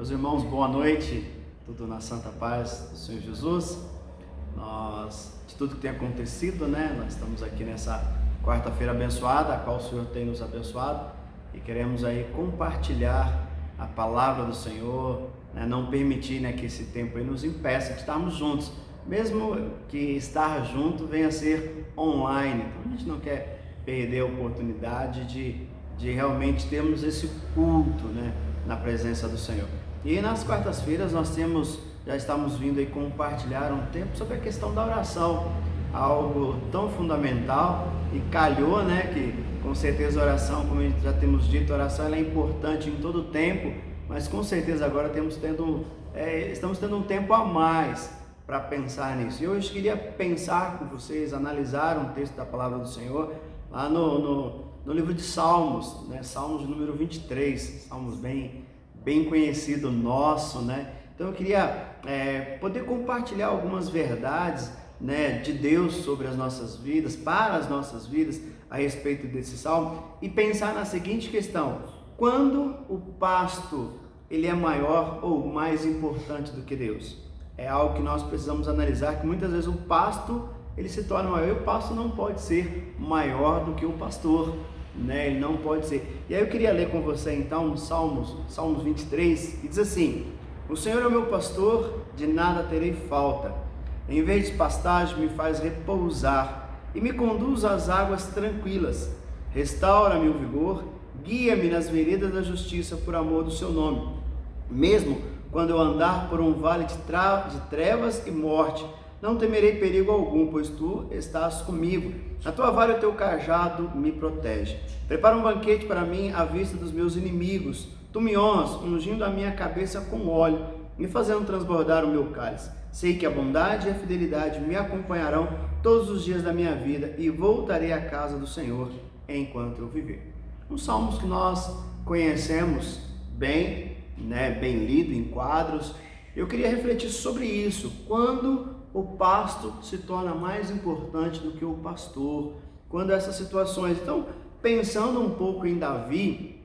Meus irmãos, boa noite, tudo na santa paz do Senhor Jesus. De tudo que tem acontecido, nós estamos aqui nessa quarta-feira abençoada, a qual o Senhor tem nos abençoado, e queremos aí compartilhar a palavra do Senhor, não permitir que esse tempo aí nos impeça de estarmos juntos, mesmo que estar junto venha a ser online. Então a gente não quer perder a oportunidade de realmente termos esse culto, na presença do Senhor. E nas quartas-feiras nós já estamos vindo aí compartilhar um tempo sobre a questão da oração, algo tão fundamental, e calhou, que com certeza a oração, como já temos dito, a oração ela é importante em todo o tempo, mas com certeza agora estamos tendo um tempo a mais para pensar nisso. E hoje eu queria pensar com vocês, analisar um texto da palavra do Senhor lá no livro de Salmos, Salmos de número 23, Salmos bem conhecido nosso, Então eu queria poder compartilhar algumas verdades, de Deus sobre as nossas vidas, para as nossas vidas, a respeito desse salmo, e pensar na seguinte questão: quando o pasto ele é maior ou mais importante do que Deus? É algo que nós precisamos analisar, que muitas vezes o pasto ele se torna maior, e o pasto não pode ser maior do que o pastor, ele não pode ser. E aí eu queria ler com você então Salmos 23, que diz assim: o Senhor é o meu pastor, de nada terei falta. Em vez de pastagem me faz repousar e me conduz às águas tranquilas. Restaura-me o vigor, guia-me nas veredas da justiça por amor do seu nome. Mesmo quando eu andar por um vale de trevas e morte, não temerei perigo algum, pois tu estás comigo. A tua vara e o teu cajado me protege. Prepara um banquete para mim à vista dos meus inimigos. Tu me honras, ungindo a minha cabeça com óleo, me fazendo transbordar o meu cálice. Sei que a bondade e a fidelidade me acompanharão todos os dias da minha vida, e voltarei à casa do Senhor enquanto eu viver. Os salmos que nós conhecemos bem, bem lido em quadros. Eu queria refletir sobre isso. Quando o pasto se torna mais importante do que o pastor, quando essas situações. Então, pensando um pouco em Davi,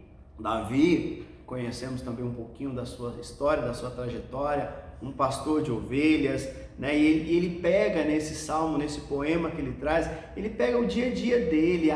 conhecemos também um pouquinho da sua história, da sua trajetória, um pastor de ovelhas, e ele pega nesse salmo, nesse poema que ele traz, ele pega o dia a dia dele,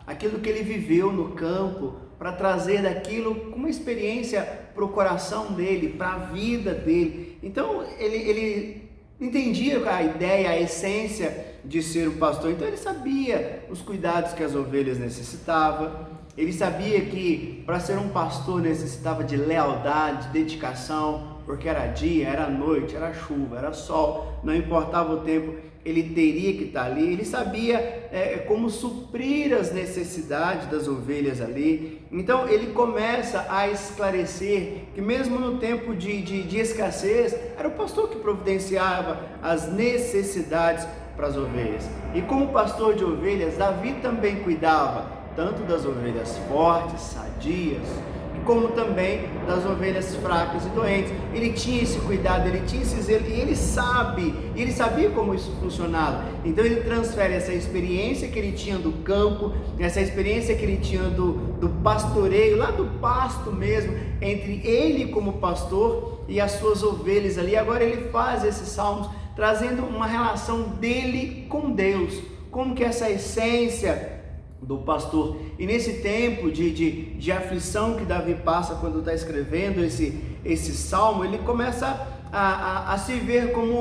aquilo que ele viveu no campo, para trazer daquilo com uma experiência para o coração dele, para a vida dele. Então ele entendia a ideia, a essência de ser um pastor. Então ele sabia os cuidados que as ovelhas necessitavam. Ele sabia que para ser um pastor necessitava de lealdade, de dedicação, porque era dia, era noite, era chuva, era sol, não importava o tempo, ele teria que estar ali. Ele sabia como suprir as necessidades das ovelhas ali. Então ele começa a esclarecer que mesmo no tempo de escassez, era o pastor que providenciava as necessidades para as ovelhas. E como pastor de ovelhas, Davi também cuidava tanto das ovelhas fortes, sadias, como também das ovelhas fracas e doentes. Ele tinha esse cuidado, ele tinha esse zelo, e ele sabia como isso funcionava. Então ele transfere essa experiência que ele tinha do campo, essa experiência que ele tinha do pastoreio, lá do pasto mesmo, entre ele como pastor e as suas ovelhas ali. Agora ele faz esses salmos trazendo uma relação dele com Deus, como que essa essência do pastor. E nesse tempo de aflição que Davi passa quando está escrevendo esse salmo, ele começa a se ver como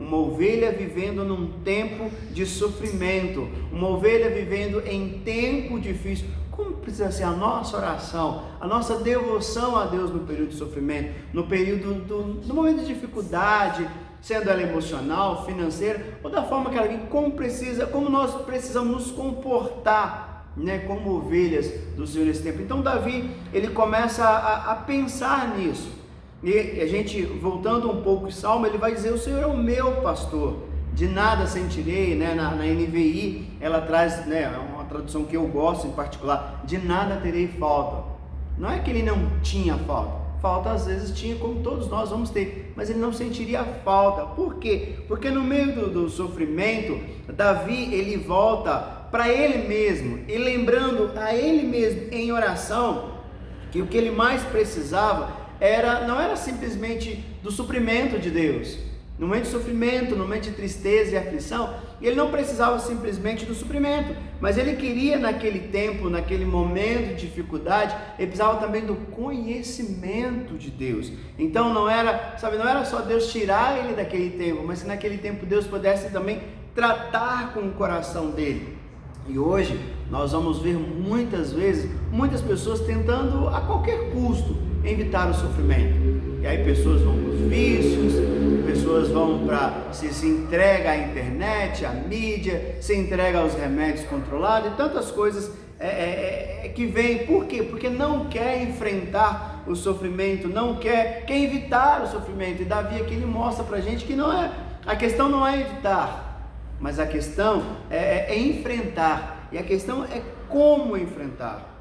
uma ovelha vivendo num tempo de sofrimento, uma ovelha vivendo em tempo difícil. Como precisa ser a nossa oração, a nossa devoção a Deus no período de sofrimento, no período no momento de dificuldade, sendo ela emocional, financeira, ou da forma que ela vem, como nós precisamos nos comportar, como ovelhas do Senhor nesse tempo. Então Davi, ele começa a pensar nisso, e a gente, voltando um pouco o salmo, ele vai dizer: o Senhor é o meu pastor, de nada sentirei, na NVI, ela traz, uma tradução que eu gosto em particular, de nada terei falta. Não é que ele não tinha falta às vezes tinha, como todos nós vamos ter, mas ele não sentiria falta. Por quê? Porque no meio do sofrimento, Davi, ele volta para ele mesmo, e lembrando a ele mesmo em oração, que o que ele mais precisava não era simplesmente do suprimento de Deus. No momento de sofrimento, no momento de tristeza e aflição, ele não precisava simplesmente do suprimento, mas ele queria naquele tempo, naquele momento de dificuldade, ele precisava também do conhecimento de Deus. Então não era só Deus tirar ele daquele tempo, mas que naquele tempo Deus pudesse também tratar com o coração dele. E hoje nós vamos ver muitas vezes, muitas pessoas tentando a qualquer custo evitar o sofrimento. E aí pessoas vão para os vícios, pessoas vão para se entrega à internet, à mídia, se entrega aos remédios controlados e tantas coisas que vêm. Por quê? Porque não quer enfrentar o sofrimento, não quer evitar o sofrimento. E Davi aqui ele mostra para a gente que a questão não é evitar, mas a questão é enfrentar. E a questão é como enfrentar.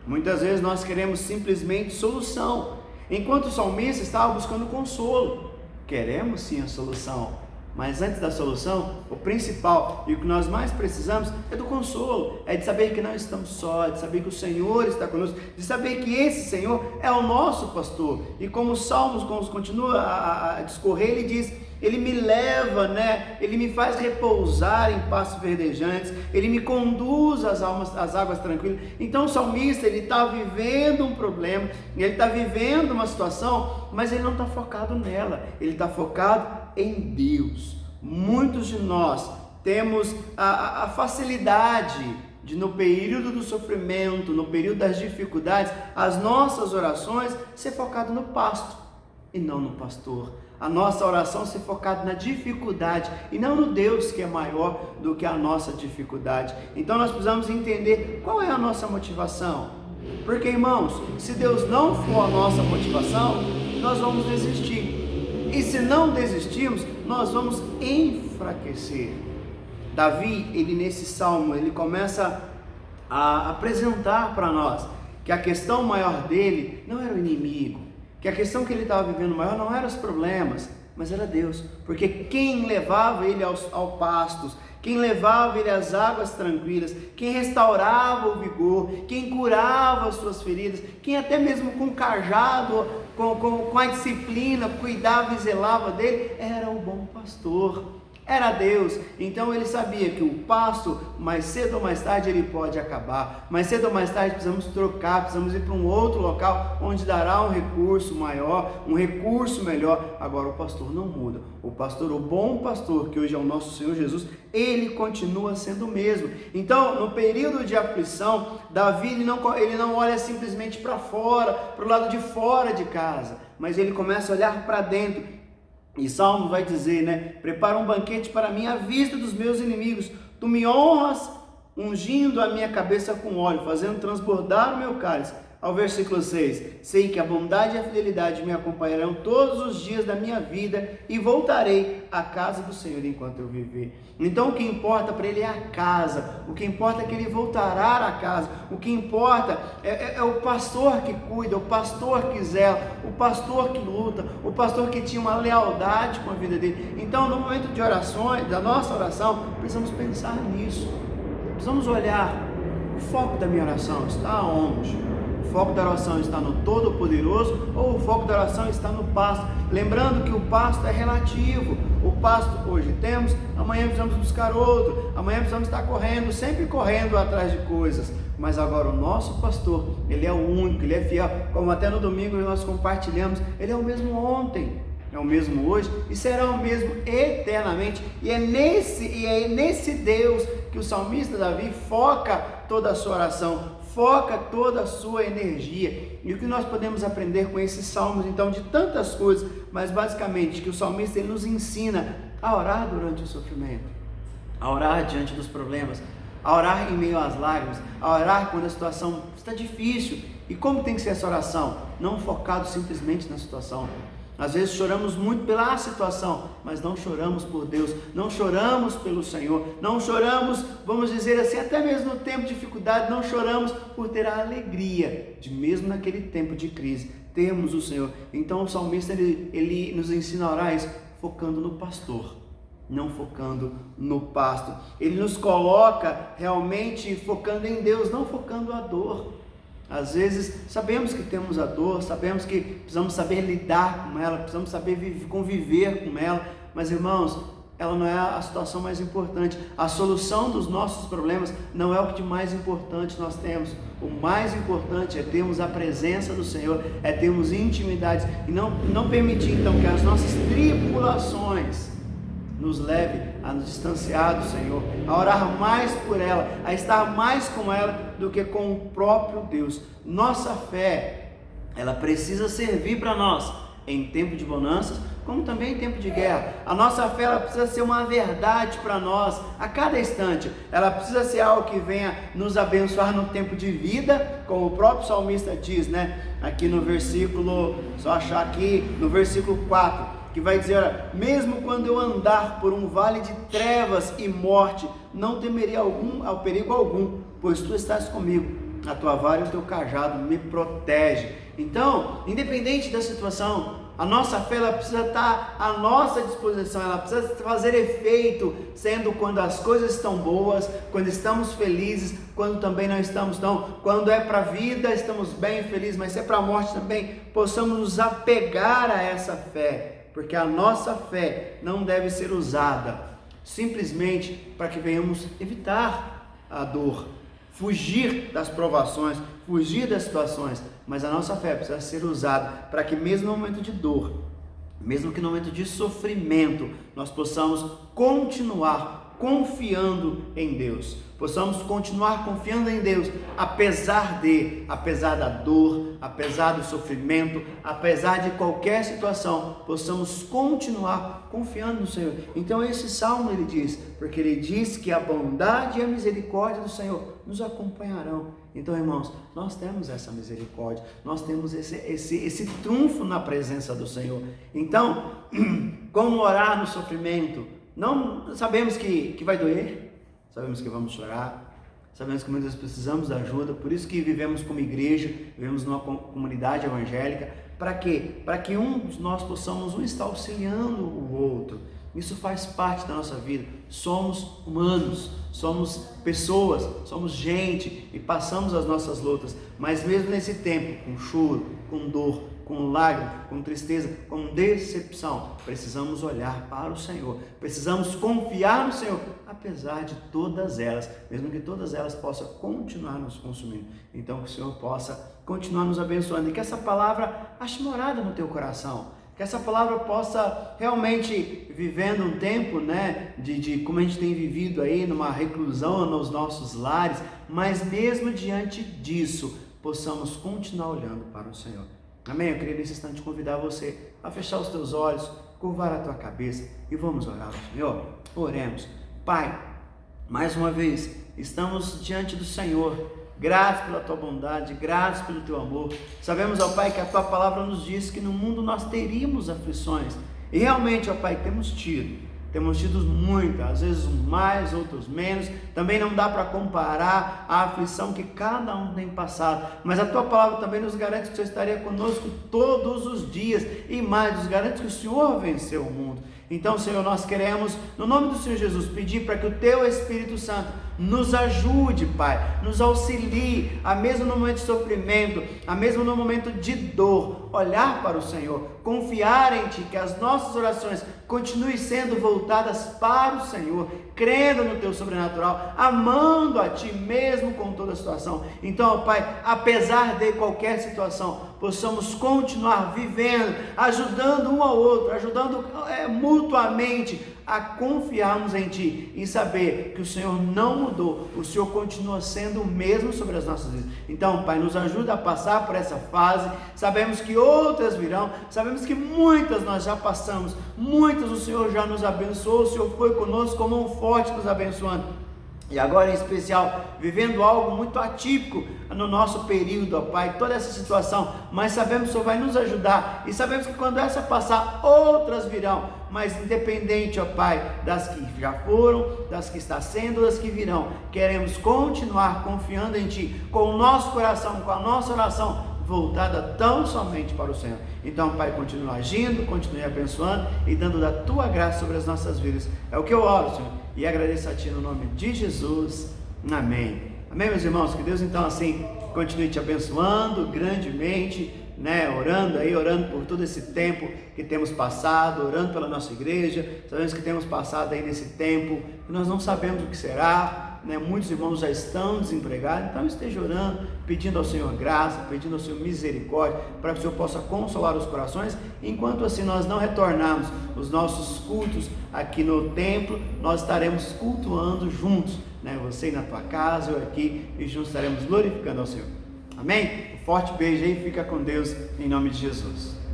Muitas vezes nós queremos simplesmente solução, enquanto o salmista estava buscando consolo. Queremos sim a solução, mas antes da solução, o principal e o que nós mais precisamos é do consolo, é de saber que não estamos só, de saber que o Senhor está conosco, de saber que esse Senhor é o nosso pastor. E como os Salmos continua a discorrer, ele diz: ele me leva, ele me faz repousar em pastos verdejantes, ele me conduz às águas tranquilas. Então o salmista, ele está vivendo um problema, ele está vivendo uma situação, mas ele não está focado nela, ele está focado em Deus. Muitos de nós temos a facilidade de, no período do sofrimento, no período das dificuldades, as nossas orações ser focado no pasto e não no pastor. A nossa oração ser focada na dificuldade e não no Deus que é maior do que a nossa dificuldade. Então nós precisamos entender qual é a nossa motivação. Porque, irmãos, se Deus não for a nossa motivação, nós vamos desistir. E se não desistirmos, nós vamos enfraquecer. Davi, ele nesse salmo, ele começa a apresentar para nós que a questão maior dele não era o inimigo, que a questão que ele estava vivendo maior não eram os problemas, mas era Deus. Porque quem levava ele ao pastos, quem levava ele às águas tranquilas, quem restaurava o vigor, quem curava as suas feridas, quem até mesmo com o cajado, com a disciplina, cuidava e zelava dele, era o bom pastor. Era Deus. Então ele sabia que o pasto, mais cedo ou mais tarde, ele pode acabar. Mais cedo ou mais tarde precisamos trocar, precisamos ir para um outro local onde dará um recurso maior, um recurso melhor. Agora o pastor não muda. O pastor, o bom pastor, que hoje é o nosso Senhor Jesus, ele continua sendo o mesmo. Então, no período de aflição, Davi ele não olha simplesmente para fora, para o lado de fora de casa, mas ele começa a olhar para dentro. E Salmo vai dizer, prepara um banquete para mim à vista dos meus inimigos. Tu me honras ungindo a minha cabeça com óleo, fazendo transbordar o meu cálice. Ao versículo 6, sei que a bondade e a fidelidade me acompanharão todos os dias da minha vida e voltarei à casa do Senhor enquanto eu viver. Então o que importa para ele é a casa, o que importa é que ele voltará à casa, o que importa é o pastor que cuida, o pastor que zela, o pastor que luta, o pastor que tinha uma lealdade com a vida dele. Então no momento de orações, da nossa oração, precisamos pensar nisso, precisamos olhar, o foco da minha oração está onde? O foco da oração está no Todo-Poderoso ou o foco da oração está no pasto? Lembrando que o pasto é relativo. O pasto hoje temos, amanhã precisamos buscar outro, amanhã precisamos estar correndo, sempre correndo atrás de coisas. Mas agora o nosso pastor, ele é o único, ele é fiel. Como até no domingo nós compartilhamos, ele é o mesmo ontem, é o mesmo hoje e será o mesmo eternamente. E é nesse Deus que o salmista Davi foca toda a sua oração, foca toda a sua energia. E o que nós podemos aprender com esses salmos, então, de tantas coisas, mas basicamente que o salmista ele nos ensina a orar durante o sofrimento, a orar diante dos problemas, a orar em meio às lágrimas, a orar quando a situação está difícil. E como tem que ser essa oração? Não focado simplesmente na situação. Às vezes choramos muito pela situação, mas não choramos por Deus, não choramos pelo Senhor, não choramos, vamos dizer assim, até mesmo no tempo de dificuldade, não choramos por ter a alegria de mesmo naquele tempo de crise, termos o Senhor. Então o salmista ele nos ensina a orar isso, focando no pastor, não focando no pasto. Ele nos coloca realmente focando em Deus, não focando a dor. Às vezes sabemos que temos a dor, sabemos que precisamos saber lidar com ela, precisamos saber conviver com ela, mas irmãos, ela não é a situação mais importante. A solução dos nossos problemas não é o que de mais importante nós temos. O mais importante é termos a presença do Senhor, é termos intimidade e não permitir então que as nossas tribulações nos leve a nos distanciar do Senhor, a orar mais por ela, a estar mais com ela do que com o próprio Deus. Nossa fé, ela precisa servir para nós em tempo de bonanças, como também em tempo de guerra. A nossa fé, ela precisa ser uma verdade para nós a cada instante. Ela precisa ser algo que venha nos abençoar no tempo de vida, como o próprio salmista diz, né? Aqui no versículo, só achar aqui, no versículo 4, que vai dizer: olha, mesmo quando eu andar por um vale de trevas e morte, não temerei ao perigo algum, pois tu estás comigo, a tua vara e o teu cajado me protege. Então, independente da situação, a nossa fé, ela precisa estar à nossa disposição, ela precisa fazer efeito, sendo quando as coisas estão boas, quando estamos felizes, quando também não estamos tão, quando é para a vida estamos bem felizes, mas se é para a morte também, possamos nos apegar a essa fé, porque a nossa fé não deve ser usada simplesmente para que venhamos evitar a dor, fugir das provações, fugir das situações, mas a nossa fé precisa ser usada para que mesmo no momento de dor, mesmo que no momento de sofrimento, nós possamos continuar confiando em Deus, possamos continuar confiando em Deus, apesar da dor, apesar do sofrimento, apesar de qualquer situação, possamos continuar confiando no Senhor. Então esse salmo ele diz, porque ele diz que a bondade e a misericórdia do Senhor nos acompanharão. Então, irmãos, nós temos essa misericórdia, nós temos esse trunfo na presença do Senhor. Então, como orar no sofrimento? Não sabemos que vai doer, sabemos que vamos chorar, sabemos que muitas vezes precisamos da ajuda, por isso que vivemos como igreja, vivemos numa comunidade evangélica. Para quê? Para que de nós possamos estar auxiliando o outro. Isso faz parte da nossa vida. Somos humanos, somos pessoas, somos gente e passamos as nossas lutas, mas mesmo nesse tempo, com choro, com dor, com lágrimas, com tristeza, com decepção, precisamos olhar para o Senhor, precisamos confiar no Senhor, apesar de todas elas, mesmo que todas elas possam continuar nos consumindo. Então que o Senhor possa continuar nos abençoando e que essa palavra ache morada no teu coração, que essa palavra possa realmente, vivendo um tempo, né, de como a gente tem vivido aí, numa reclusão nos nossos lares, mas mesmo diante disso, possamos continuar olhando para o Senhor. Amém? Eu queria nesse instante convidar você a fechar os teus olhos, curvar a tua cabeça e vamos orar ao Senhor. Oremos. Pai, mais uma vez, estamos diante do Senhor, gratos pela tua bondade, gratos pelo teu amor. Sabemos, ó Pai, que a tua palavra nos diz que no mundo nós teríamos aflições. E realmente, ó Pai, temos tido muitas, às vezes mais, outros menos. Também não dá para comparar a aflição que cada um tem passado. Mas a tua palavra também nos garante que o Senhor estaria conosco todos os dias. E mais, nos garante que o Senhor venceu o mundo. Então, Senhor, nós queremos, no nome do Senhor Jesus, pedir para que o Teu Espírito Santo nos ajude, Pai, nos auxilie, a mesmo no momento de sofrimento, a mesmo no momento de dor, olhar para o Senhor, confiar em Ti, que as nossas orações continuem sendo voltadas para o Senhor, crendo no Teu sobrenatural, amando a Ti mesmo com toda a situação. Então, Pai, apesar de qualquer situação, possamos continuar vivendo, ajudando um ao outro, ajudando mutuamente a confiarmos em Ti e saber que o Senhor não mudou, o Senhor continua sendo o mesmo sobre as nossas vidas. Então, Pai, nos ajuda a passar por essa fase. Sabemos que outras virão, sabemos que muitas nós já passamos, muitas o Senhor já nos abençoou, o Senhor foi conosco como um forte nos abençoando. E agora, em especial, vivendo algo muito atípico no nosso período, ó Pai, toda essa situação, mas sabemos que o Senhor vai nos ajudar, e sabemos que quando essa passar, outras virão, mas independente, ó Pai, das que já foram, das que está sendo, das que virão, queremos continuar confiando em Ti, com o nosso coração, com a nossa oração voltada tão somente para o Senhor. Então, Pai, continue agindo, continue abençoando e dando da Tua graça sobre as nossas vidas. É o que eu oro, Senhor, e agradeço a Ti no nome de Jesus. Amém. Amém, meus irmãos? Que Deus então assim continue te abençoando grandemente, né? Orando por todo esse tempo que temos passado, orando pela nossa igreja. Sabemos que temos passado aí nesse tempo que nós não sabemos o que será, né? Muitos irmãos já estão desempregados, então esteja orando, pedindo ao Senhor graça, pedindo ao Senhor misericórdia, para que o Senhor possa consolar os corações. Enquanto assim nós não retornarmos os nossos cultos aqui no templo, nós estaremos cultuando juntos, né? Você na tua casa, eu aqui, e juntos estaremos glorificando ao Senhor. Amém? Um forte beijo aí, fica com Deus, em nome de Jesus.